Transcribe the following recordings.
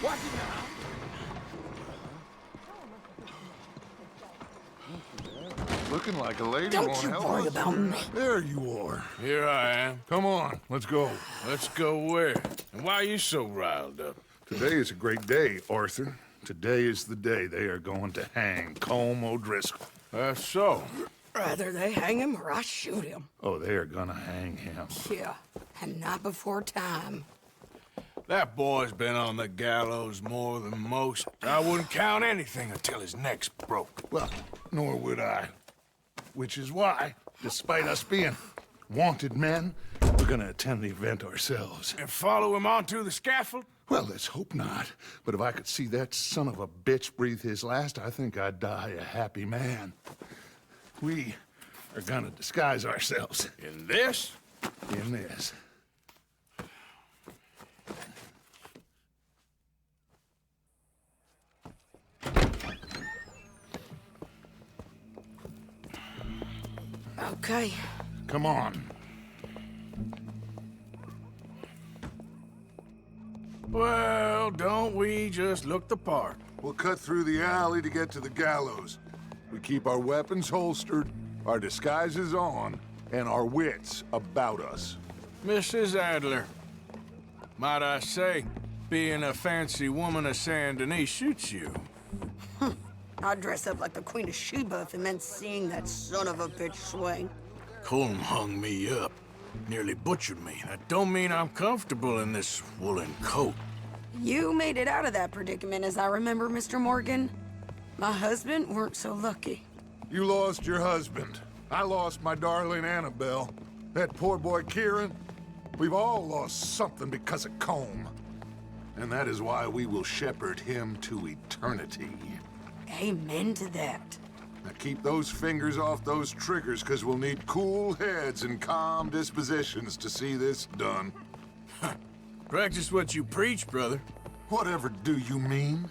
Watch it now. Looking like a lady Don't won't you help worry us. about me. There you are. Here I am. Come on, let's go. Let's go where? And why are you so riled up? Today is a great day, Arthur. Today is the day they are going to hang Colm O'Driscoll. That's so. Rather they hang him or I shoot him. Oh, they are gonna hang him. Yeah, and not before time. That boy's been on the gallows more than most. I wouldn't count anything until his neck's broke. Well, nor would I. Which is why, despite us being wanted men, we're gonna attend the event ourselves. And follow him onto the scaffold? Well, let's hope not. But if I could see that son of a bitch breathe his last, I think I'd die a happy man. We are gonna disguise ourselves In this? in this. Okay. Come on. Well, don't we just look the part? We'll cut through the alley to get to the gallows. We keep our weapons holstered, our disguises on, and our wits about us. Mrs. Adler, might I say, being a fancy woman of Saint Denis suits you. I'd dress up like the Queen of Sheba if it meant seeing that son of a bitch swing. Colm hung me up, nearly butchered me. That don't mean I'm comfortable in this woolen coat. You made it out of that predicament, as I remember, Mr. Morgan. My husband weren't so lucky. You lost your husband. I lost my darling Annabelle. That poor boy Kieran. We've all lost something because of Colm. And that is why we will shepherd him to eternity. Amen to that. Now keep those fingers off those triggers, because we'll need cool heads and calm dispositions to see this done. Practice what you preach, brother. Whatever do you mean?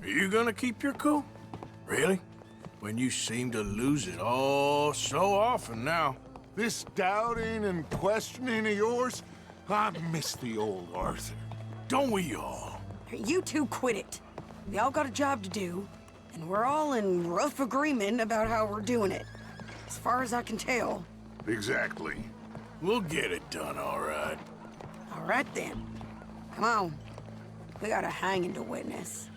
Are you gonna keep your cool? Really? When you seem to lose it all so often now. This doubting and questioning of yours? I miss the old Arthur. Don't we all? You two quit it. We all got a job to do, and we're all in rough agreement about how we're doing it. As far as I can tell. Exactly. We'll get it done, all right. All right then. Come on. We got a hanging to witness.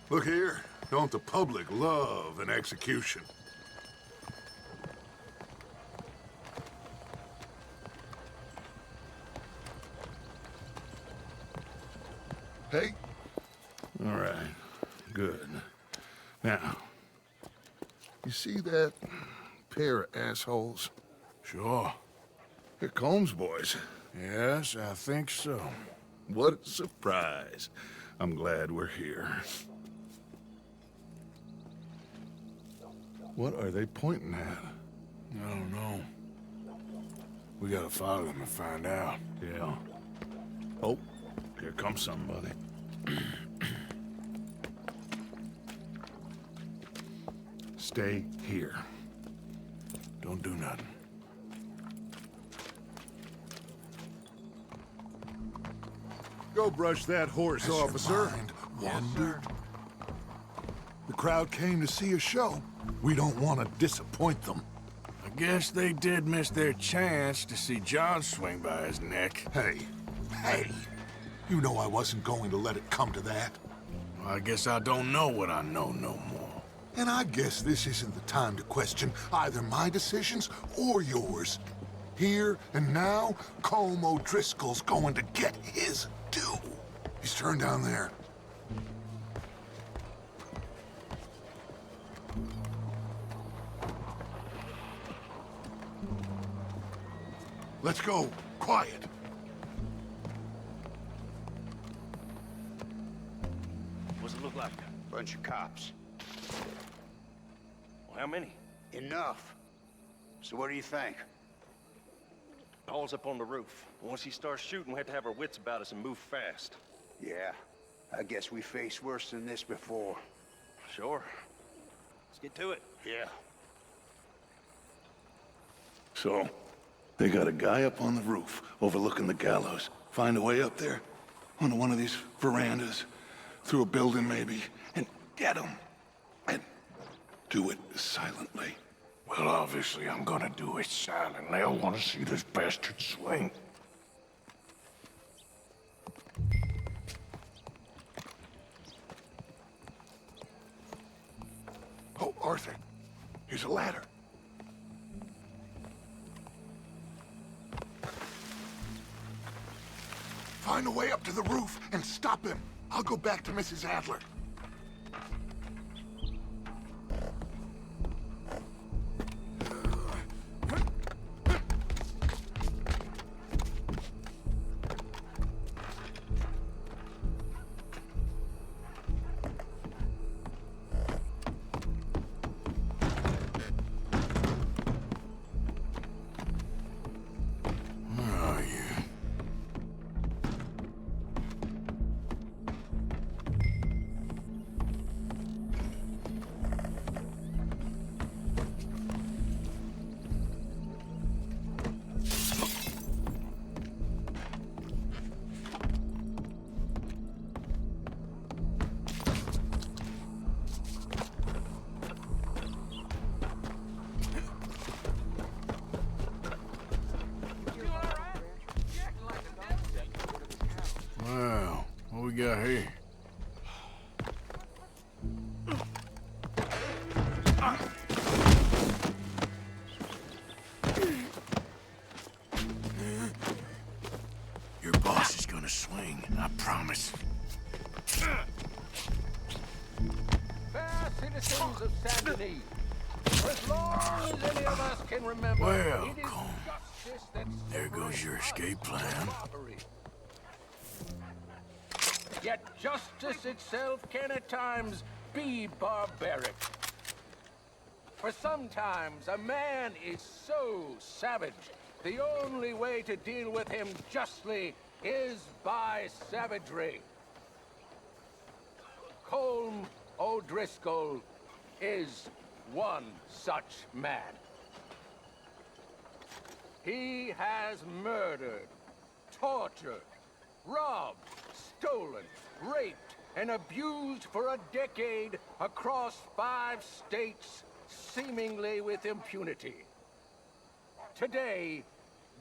Look here. Don't the public love an execution? Hey? All right. Good. Now, you see that pair of assholes? Sure. Here Combs boys. Yes, I think so. What a surprise. I'm glad we're here. What are they pointing at? I don't know. We gotta follow them and find out. Yeah. Oh, here comes somebody. Stay here. Don't do nothing. Go brush that horse, officer. Wandered. The crowd came to see a show. We don't want to disappoint them. I guess they did miss their chance to see John swing by his neck. Hey, hey. You know I wasn't going to let it come to that. Well, I guess I don't know what I know no more. And I guess this isn't the time to question either my decisions or yours. Here and now, Colm O'Driscoll's going to get his due. He's turned down there. Let's go. Quiet. What's it look like? Bunch of cops. Well, how many? Enough. So what do you think? Paul's up on the roof. Once he starts shooting, we have to have our wits about us and move fast. Yeah, I guess we faced worse than this before. Sure. Let's get to it. Yeah. So, They got a guy up on the roof overlooking the gallows. Find a way up there, onto one of these verandas, through a building maybe, and get him. And do it silently. Well, obviously, I'm gonna do it silently. I want to see this bastard swing. Oh, Arthur, here's a ladder. Find a way up to the roof and stop him. I'll go back to Mrs. Adler. Well, what we got here? Your boss is gonna swing, I promise. Fair citizens of Saturday, for as long as any of us can remember, Well, it is come. justice that There goes your escape plan. robbery. Yet justice itself can at times be barbaric. For sometimes a man is so savage, the only way to deal with him justly is by savagery. Colm O'Driscoll is one such man. He has murdered, tortured, robbed, stolen, raped, and abused for a decade across 5 states, seemingly with impunity. Today,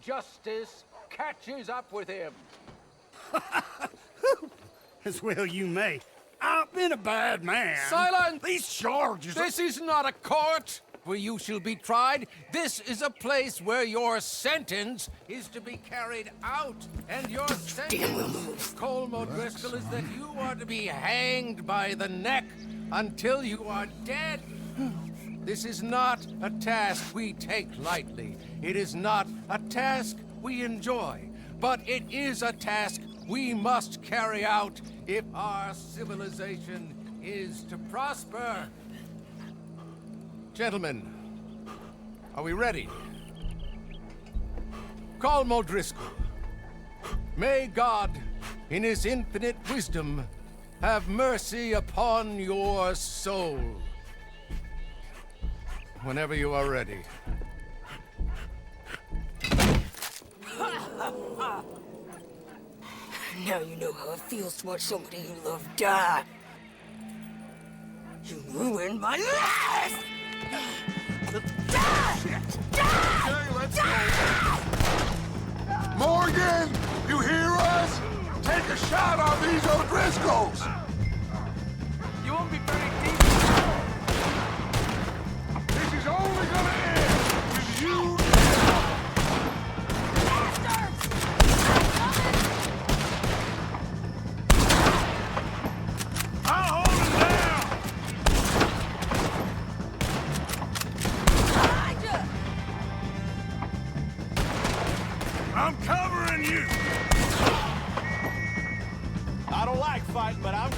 justice catches up with him. As well you may. I've been a bad man. Silence! These charges... This is not a court where you shall be tried. This is a place where your sentence is to be carried out. And your sentence, Colm O'Driscoll, is that you are to be hanged by the neck until you are dead. This is not a task we take lightly. It is not a task we enjoy. But it is a task we must carry out if our civilization is to prosper. Gentlemen, are we ready? Colm O'Driscoll, may God, in his infinite wisdom, have mercy upon your soul. Whenever you are ready. Now you know how it feels to watch somebody you love die. You ruined my life! Morgan, you hear us? Take a shot on these O'Driscolls! You won't be very deep. This is only gonna end with you. I'll hold him down! I'm covering you! I don't like fighting, but I'm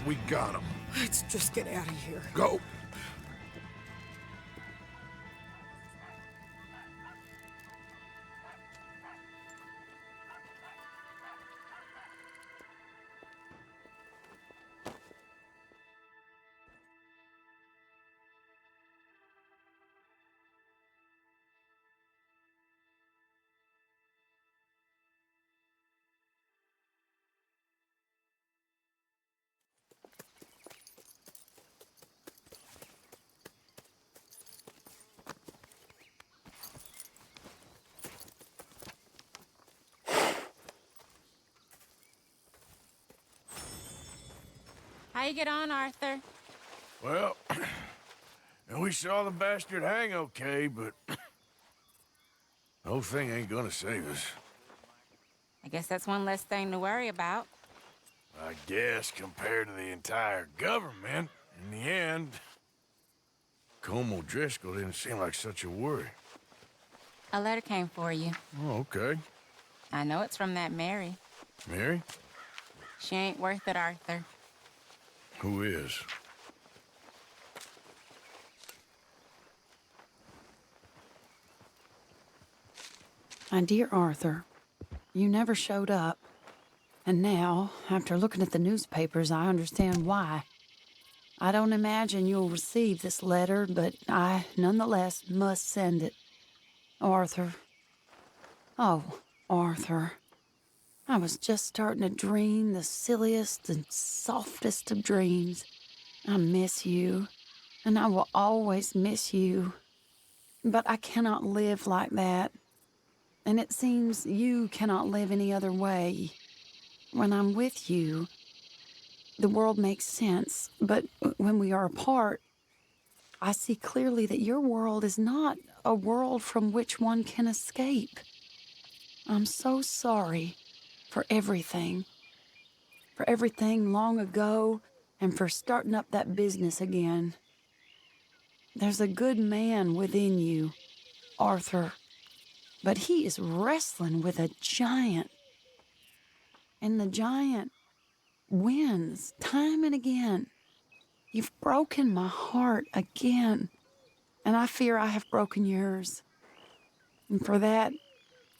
We got him. Let's just get out of here. Go. How you get on, Arthur? Well, and we saw the bastard hang okay, but the whole thing ain't gonna save us. I guess that's one less thing to worry about. I guess compared to the entire government, in the end, Colm O'Driscoll didn't seem like such a worry. A letter came for you. Oh, okay. I know it's from that Mary. Mary? She ain't worth it, Arthur. Who is? My dear Arthur, you never showed up. And now, after looking at the newspapers, I understand why. I don't imagine you'll receive this letter, but I, nonetheless, must send it. Arthur. Oh, Arthur. I was just starting to dream the silliest and softest of dreams. I miss you, and I will always miss you. But I cannot live like that. And it seems you cannot live any other way. When I'm with you, the world makes sense. But when we are apart, I see clearly that your world is not a world from which one can escape. I'm so sorry for everything. For everything long ago, and for starting up that business again. There's a good man within you, Arthur, but he is wrestling with a giant. And the giant wins time and again. You've broken my heart again, and I fear I have broken yours. And for that,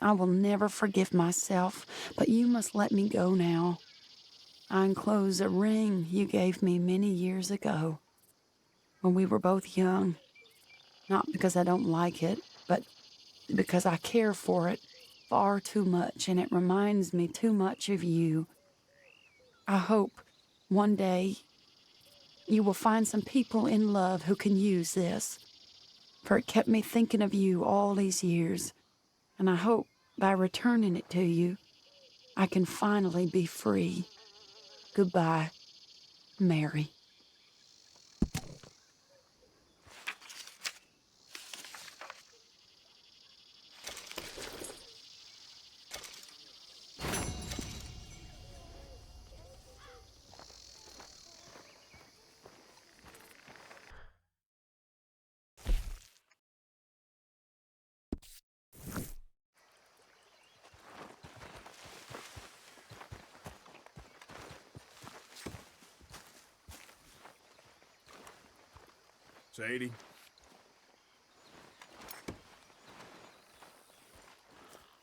I will never forgive myself, but you must let me go now. I enclose a ring you gave me many years ago, when we were both young. Not because I don't like it, but because I care for it far too much, and it reminds me too much of you. I hope one day you will find some people in love who can use this, for it kept me thinking of you all these years, and I hope by returning it to you, I can finally be free. Goodbye, Mary. Sadie?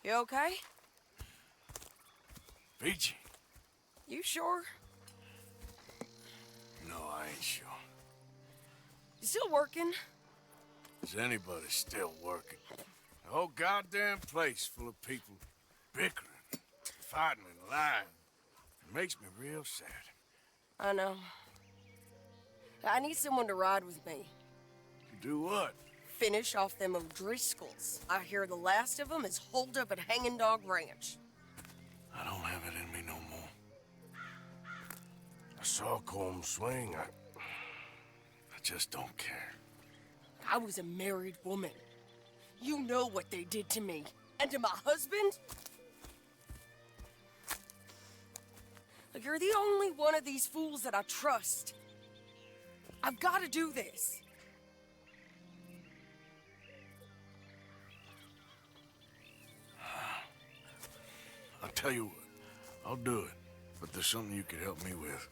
You okay? Peachy? You sure? No, I ain't sure. You still working? Is anybody still working? The whole goddamn place full of people bickering, fighting and lying. It makes me real sad. I know. I need someone to ride with me. To do what? Finish off them O'Driscolls. I hear the last of them is holed up at Hanging Dog Ranch. I don't have it in me no more. I saw Colm swing. I just don't care. I was a married woman. You know what they did to me. And to my husband? Like, you're the only one of these fools that I trust. I've got to do this. I'll tell you what, I'll do it, but there's something you could help me with.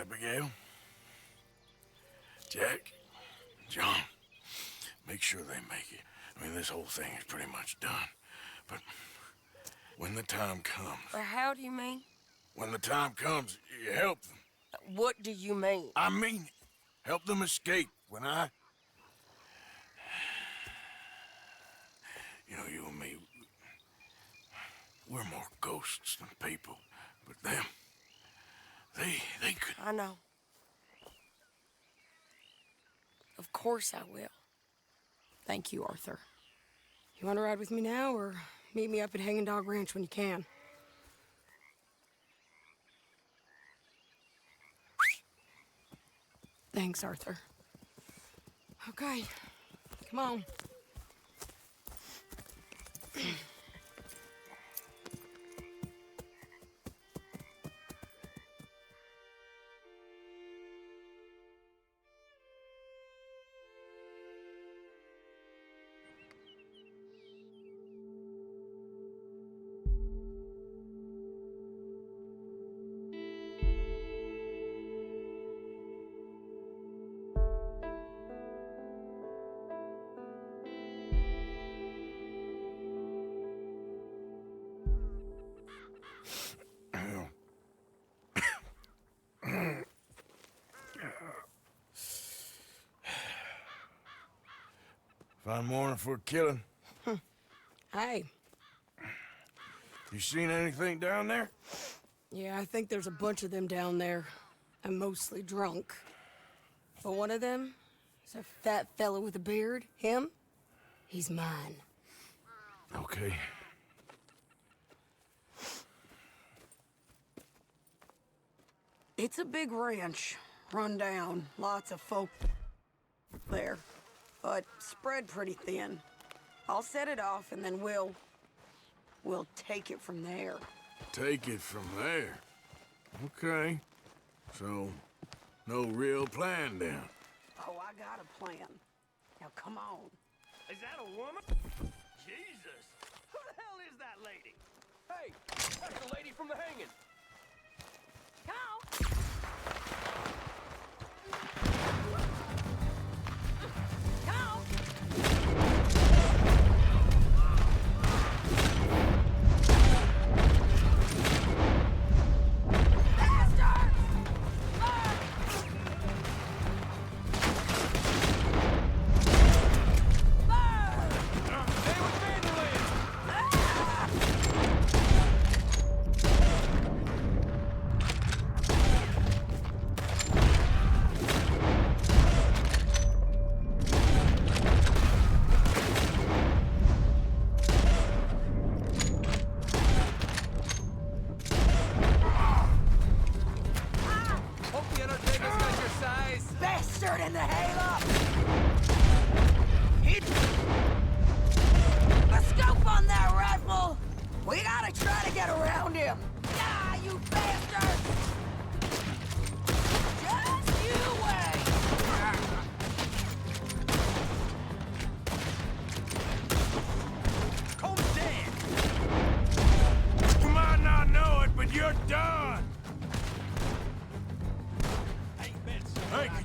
Abigail, Jack, John, make sure they make it. I mean, this whole thing is pretty much done. But when the time comes... How do you mean? When the time comes, you help them. What do you mean? I mean it. Help them escape. When I... You know, you and me, we're more ghosts than people. But them, they could... I know. Of course I will. Thank you, Arthur. You want to ride with me now, or meet me up at Hanging Dog Ranch when you can? Thanks, Arthur. Okay, come on. Fine morning for a killing. Hey. You seen anything down there? Yeah, I think there's a bunch of them down there. I'm mostly drunk. But one of them is a fat fella with a beard. Him, he's mine. Okay. It's a big ranch, run down, lots of folk there, but spread pretty thin. I'll set it off and then we'll take it from there. Take it from there. Okay. So, no real plan then. Oh, I got a plan. Now come on. Is that a woman? Jesus! Who the hell is that lady? Hey, that's the lady from the hanging. Come on.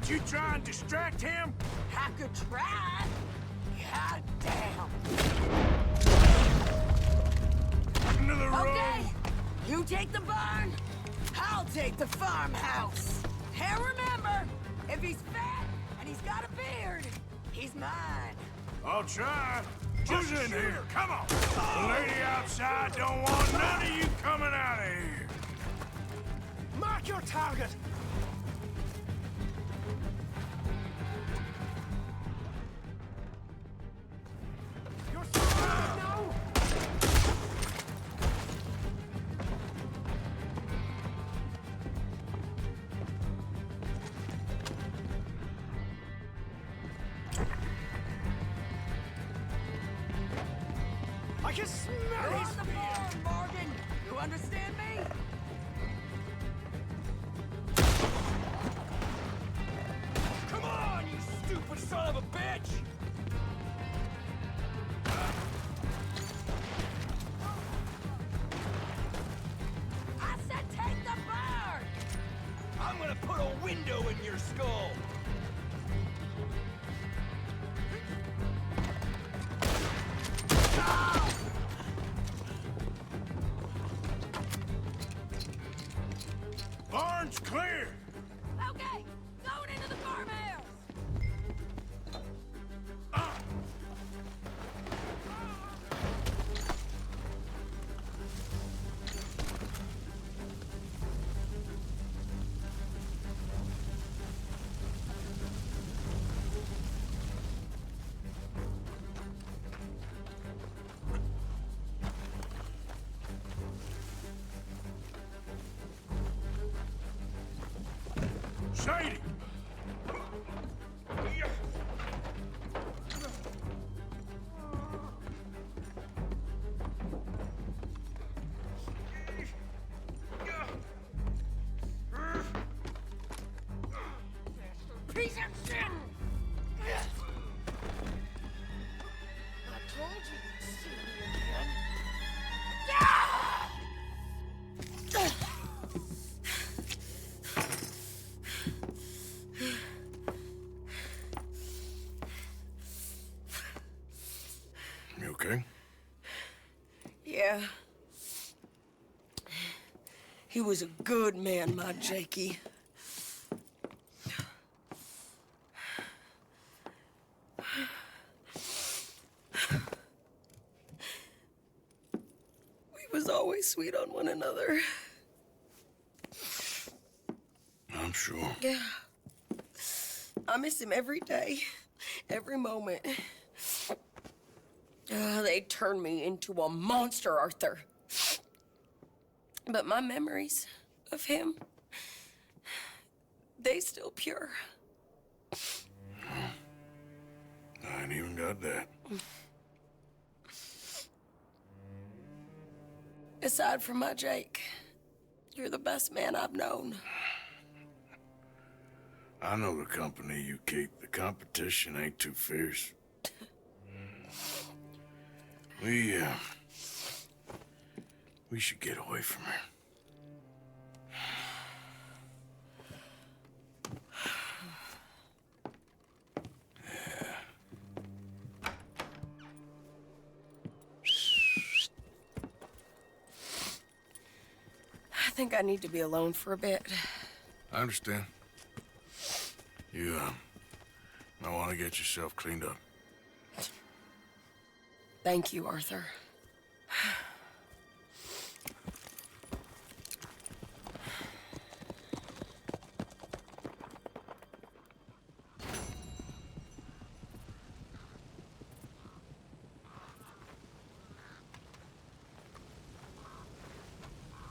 You try and distract him? I could try. God damn. Into the road. Okay, you take the barn, I'll take the farmhouse. And remember, if he's fat and he's got a beard, he's mine. I'll try. Who's in here? Come on. The lady outside don't want none of you coming out of here. Mark your target. I can smell You're his on the farm, Morgan. You understand me? Come on, you stupid son of a bitch! I said take the barn! I'm gonna want to put a window in your skull. Barn's clear! Okay, going into the farmhouse. Shady! Piece of shit! I told you you'd see me again. You okay? Yeah. He was a good man, my Jakey. We was always sweet on one another. I'm sure. Yeah. I miss him every day, every moment. They turned me into a monster, Arthur. But my memories of him, they still pure. I ain't even got that. Aside from my Jake, you're the best man I've known. I know the company you keep. The competition ain't too fierce. We should get away from her. I think I need to be alone for a bit. I understand. You, might want to get yourself cleaned up. Thank you, Arthur.